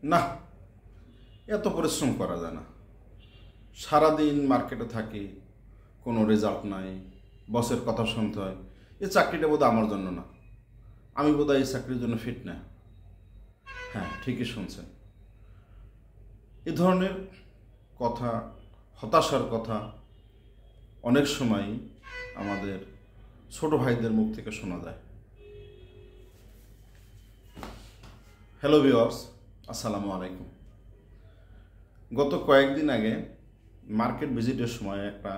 না, এত পরিশ্রম করা যায় না। সারাদিন মার্কেটে থাকি, কোনো রেজাল্ট নাই, বসের কথা শুনতে হয়। এই চাকরিটা বোধহয় আমার জন্য না, আমি বোধহয় এই চাকরির জন্য ফিট না। হ্যাঁ, ঠিকই শুনছেন। এ ধরনের কথা, হতাশার কথা অনেক সময় আমাদের ছোট ভাইদের মুখ থেকে শোনা যায়। হ্যালো ভিউয়ার্স, আসসালামু আলাইকুম। গত কয়েকদিন আগে মার্কেট ভিজিটের সময় একটা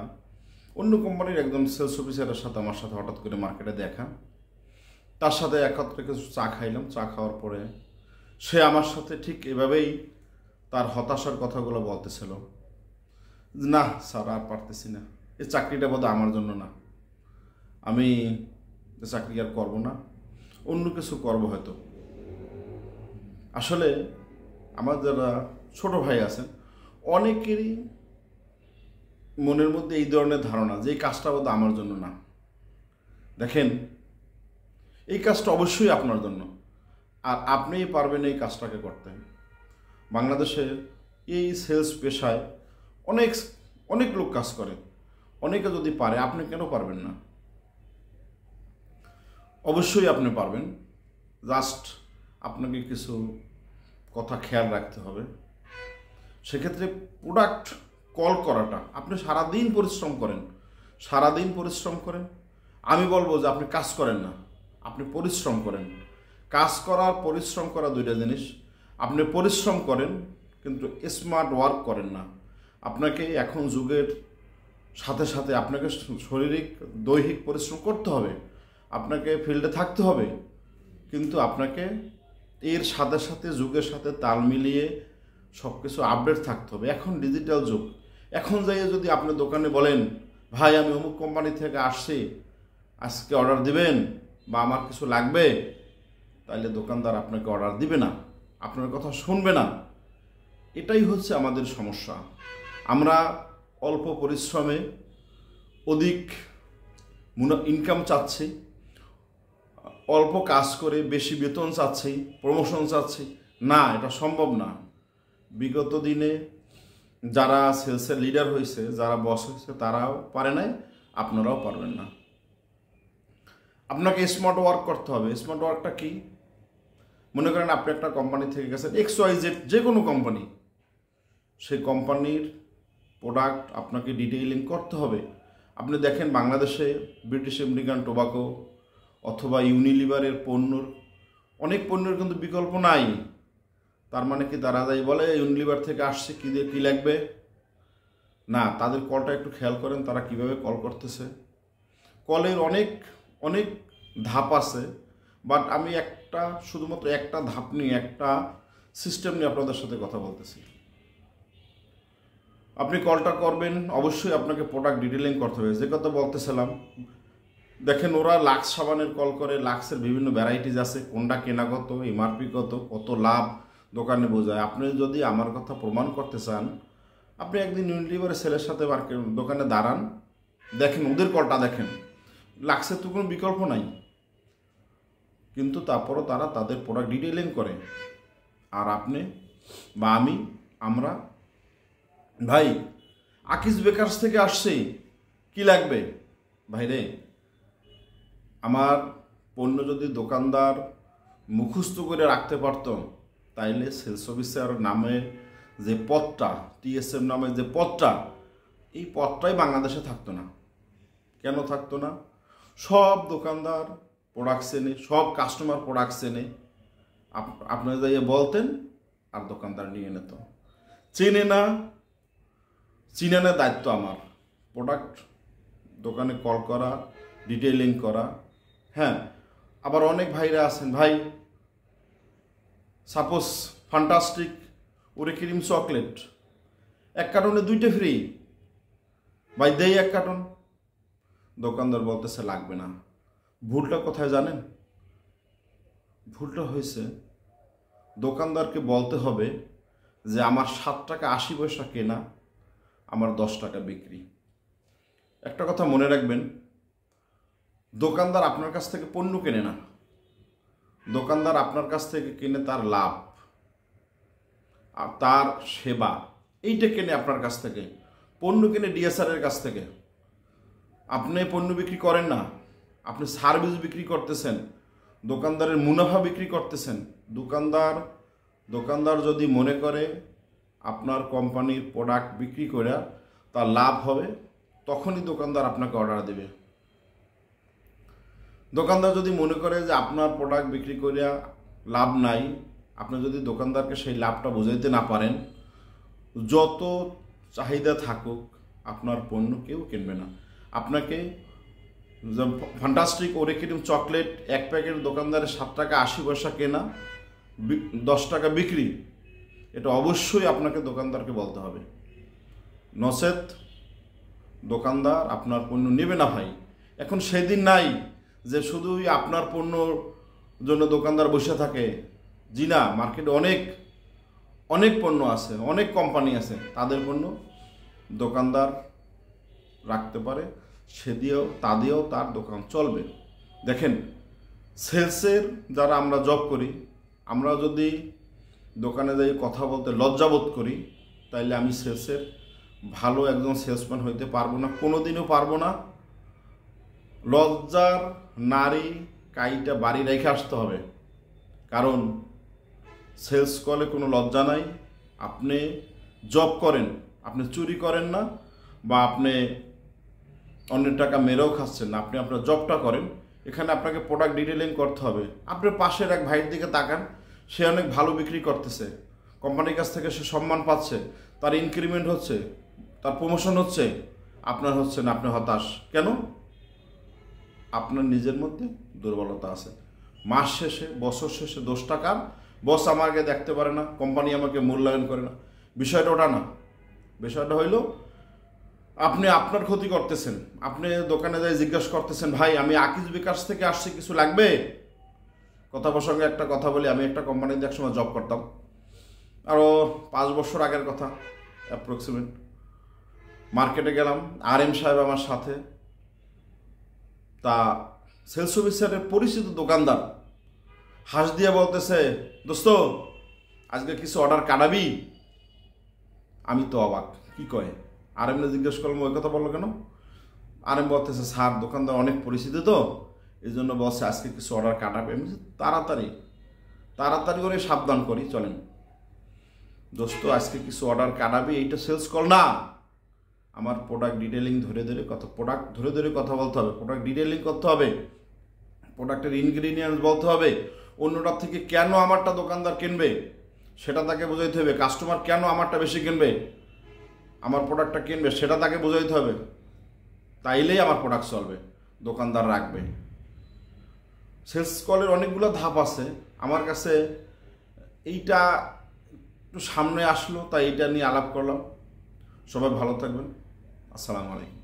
অন্য কোম্পানির একজন সেলস অফিসারের সাথে আমার সাথে হঠাৎ করে মার্কেটে দেখা। তার সাথে একত্রে কিছু চা খাইলাম। চা খাওয়ার পরে সে আমার সাথে ঠিক এভাবেই তার হতাশার কথাগুলো বলতেছিল। না স্যার, আর পারতেছি না, এই চাকরিটা বোধহয় আমার জন্য না, আমি চাকরি আর করবো না, অন্য কিছু করবো হয়তো। আসলে আমার যারা ছোট ভাই আছেন অনেকেরই মনের মধ্যে এই ধরনের ধারণা যে এই কাজটা বোধহয় আমার জন্য না। দেখেন, এই কাজটা অবশ্যই আপনার জন্য, আর আপনিই পারবেন এই কাজটাকে করতে। বাংলাদেশের এই সেলস পেশায় অনেক অনেক লোক কাজ করে, অনেকে যদি পারে, আপনি কেন পারবেন না? অবশ্যই আপনি পারবেন। জাস্ট আপনাকে কিছু কথা খেয়াল রাখতে হবে। সেক্ষেত্রে প্রোডাক্ট কল করাটা, আপনি সারাদিন পরিশ্রম করেন, আমি বলবো যে আপনি কাজ করেন না, আপনি পরিশ্রম করেন। কাজ করার পরিশ্রম করা দুইটা জিনিস। আপনি পরিশ্রম করেন কিন্তু স্মার্ট ওয়ার্ক করেন না। আপনাকে এখন যুগের সাথে সাথে আপনাকে শারীরিক দৈহিক পরিশ্রম করতে হবে, আপনাকে ফিল্ডে থাকতে হবে, কিন্তু আপনাকে এর সাথে সাথে যুগের সাথে তাল মিলিয়ে সব কিছু আপডেট থাকতে হবে। এখন ডিজিটাল যুগ। এখন যাইয়ে যদি আপনি দোকানে বলেন, ভাই আমি অমুক কোম্পানি থেকে আসছি, আজকে অর্ডার দিবেন বা আমার কিছু লাগবে, তাহলে দোকানদার আপনাকে অর্ডার দিবে না, আপনার কথা শুনবে না। এটাই হচ্ছে আমাদের সমস্যা। আমরা অল্প পরিশ্রমে অধিক ইনকাম চাচ্ছি, অল্প কাজ করে বেশি বেতন চাচ্ছি, প্রমোশন চাচ্ছি। না, এটা সম্ভব না। বিগত দিনে যারা সেলসের লিডার হয়েছে, যারা বস হয়েছে, তারাও পারে নাই, আপনারাও পারবেন না। আপনাকে স্মার্ট ওয়ার্ক করতে হবে। স্মার্ট ওয়ার্কটা কি? মনে করেন আপনি একটা কোম্পানি থেকে গেছেন, XYZ যে কোনো কোম্পানি, সেই কোম্পানির প্রোডাক্ট আপনাকে ডিটেইলিং করতে হবে। আপনি দেখেন বাংলাদেশে ব্রিটিশ আমেরিকান টোবাকো অথবা ইউনিলিভারের অনেক পণ্যের কিন্তু বিকল্প নাই। তার মানে কি তারা যাই বলে ইউনিলিভার থেকে আসছে, কী দিয়ে কী লাগবে? না, তাদের কলটা একটু খেয়াল করেন, তারা কিভাবে কল করতেছে। কলের অনেক অনেক ধাপ আছে, বাট আমি শুধুমাত্র একটা ধাপ নিয়ে, একটা সিস্টেম নিয়ে আপনাদের সাথে কথা বলতেছি। আপনি কলটা করবেন, অবশ্যই আপনাকে প্রোডাক্ট ডিটেলিং করতে হবে। যে কথা বলতেছিলাম, দেখেন ওরা লাক্স সাবানের কল করে, লাক্সের বিভিন্ন ভ্যারাইটিস আছে, কোনটা কেনা কত, এমআরপি কত লাভ দোকানে বোঝায়। আপনি যদি আমার কথা প্রমাণ করতে চান, আপনি একদিন ইউনিলিভারের সেলের সাথে দোকানে দাঁড়ান, দেখেন ওদের কলটা দেখেন, লাক্সের তো কোনো বিকল্প নাই, কিন্তু তারপরও তারা তাদের প্রোডাক্ট ডিটেইলিং করে। আর আপনি বা আমরা ভাই আকিজ বেকার্স থেকে আসছি, কি লাগবে ভাইরে? আমার পণ্য যদি দোকানদার মুখস্থ করে রাখতে পারত, তাইলে সেলস অফিসার নামে যে পদটা, TSM নামে যে পদটা, এই পদটাই বাংলাদেশে থাকতো না। কেন থাকতো না? সব দোকানদার প্রোডাক্ট চেনে, সব কাস্টমার প্রোডাক্ট চেনে। আপনারা যাইয়ে বলতেন আর দোকানদার নিয়ে নিত। চিনে না দায়িত্ব আমার। প্রোডাক্ট দোকানে কল করা, ডিটেইলিং করা। হ্যাঁ, আবার অনেক ভাইরা আছেন, ভাই সাপোজ ফ্যান্টাস্টিক ওরে ক্রিম চকলেট 1 কার্টনে 2টে ফ্রি, ভাই দেই 1 কার্টন। দোকানদার বলতেছে লাগবে না। ভুলটা কোথায় জানেন? ভুলটা হয়েছে দোকানদারকে বলতে হবে যে আমার 7 টাকা 80 পয়সা কেনা, আমার 10 টাকা বিক্রি। একটা কথা মনে রাখবেন, দোকানদার আপনার কাছ থেকে পণ্য কেনে না, দোকানদার আপনার কাছ থেকে কিনে তার লাভ। আর তার সেবা, এইটা কেনে আপনার কাছ থেকে, পণ্য কেনে ডিএসআরের কাছ থেকে। আপনি পণ্য বিক্রি করেন না, আপনি সার্ভিস বিক্রি করতেছেন, দোকানদারের মুনাফা বিক্রি করতেছেন। দোকানদার যদি মনে করে আপনার কোম্পানির প্রোডাক্ট বিক্রি করে তার লাভ হবে, তখনই দোকানদার আপনাকে অর্ডার দেবে। দোকানদার যদি মনে করে যে আপনার প্রোডাক্ট বিক্রি করে লাভ নাই, আপনি যদি দোকানদারকে সেই লাভটা বোঝাইতে না পারেন, যত চাহিদা থাকুক আপনার পণ্য কেউ কিনবে না। আপনাকে ফ্যান্টাস্টিক ওরিকিডম চকলেট এক প্যাকেট দোকানদারের 7 টাকা 80 পয়সা কেনা, 10 টাকা বিক্রি, এটা অবশ্যই আপনাকে দোকানদারকে বলতে হবে, নচেত দোকানদার আপনার পণ্য নেবে না ভাই। এখন সেদিন নাই যে শুধুই আপনার পণ্যর জন্য দোকানদার বসে থাকে। জি না, মার্কেটে অনেক পণ্য আছে, অনেক কোম্পানি আছে, তাদের পণ্য দোকানদার রাখতে পারে, তা দিয়েও তার দোকান চলবে। দেখেন, সেলসের যারা আমরা জব করি, আমরা যদি দোকানে যাই কথা বলতে লজ্জাবোধ করি, তাইলে আমি সেলসের ভালো একজন সেলসম্যান হইতে পারবো না, কোনোদিনও পারবো না। লজ্জার নারী কাইটা বাড়ি রেখে আসতে হবে, কারণ সেলস কলে কোনো লজ্জা নাই। আপনি জব করেন, আপনি চুরি করেন না, বা আপনি অন্যের টাকা মেরেও খাচ্ছেন না, আপনি আপনার জবটা করেন। এখানে আপনাকে প্রোডাক্ট ডিটেলিং করতে হবে। আপনি পাশের এক ভাইয়ের দিকে তাকান, সে অনেক ভালো বিক্রি করতেছে, কোম্পানির কাছ থেকে সে সম্মান পাচ্ছে, তার ইনক্রিমেন্ট হচ্ছে, তার প্রমোশন হচ্ছে, আপনার হচ্ছে না, আপনি হতাশ কেন? আপনার নিজের মধ্যে দুর্বলতা আছে। মাস শেষে, বছর শেষে 10 টাকার বস আমাকে দেখতে পারে না, কোম্পানি আমাকে মূল্যায়ন করে না, বিষয়টা ওটা না। বিষয়টা হইল আপনি আপনার ক্ষতি করতেছেন। আপনি দোকানে যাই জিজ্ঞাসা করতেছেন, ভাই আমি আকিজ বিকাশ থেকে আসছি, কিছু লাগবে? কথা প্রসঙ্গে একটা কথা বলি, আমি একটা কোম্পানিতে একসময় জব করতাম, আরও 5 বছর আগের কথা অ্যাপ্রক্সিমেট। মার্কেটে গেলাম, RM সাহেব আমার সাথে, তা সেলস অফিসারের পরিচিত দোকানদার হাঁস দিয়ে বলতেছে, দোস্ত আজকে কিছু অর্ডার কাটাবি? আমি তো অবাক, কি কয়? RM জিজ্ঞেস করলাম ওই কথা বললো কেন? RM বলতেছে, স্যার দোকানদার অনেক পরিচিত তো, এই জন্য বলছে আজকে কিছু অর্ডার কাটাবে। আমি তাড়াতাড়ি করে সাবধান করি, চলেন দোস্ত আজকে কিছু অর্ডার কাটাবি, এইটা সেলস কল না। আমার প্রোডাক্ট ডিটেলিং ধরে ধরে কথা বলতে হবে, প্রোডাক্ট ডিটেলিং করতে হবে, প্রোডাক্টের ইনগ্রিডিয়েন্টস বলতে হবে, অন্যটার থেকে কেন আমারটা দোকানদার কিনবে সেটা তাকে বোঝাইতে হবে, কাস্টমার কেন আমারটা বেশি কিনবে, আমার প্রোডাক্টটা কিনবে সেটা তাকে বোঝাইতে হবে। তাইলেই আমার প্রোডাক্ট চলবে, দোকানদার রাখবে। সেলস কলের অনেকগুলো ধাপ আছে, আমার কাছে এইটা একটু সামনে আসলো, তাই এইটা নিয়ে আলাপ করলাম। সবাই ভালো থাকবেন, আসসালামু আলাইকুম।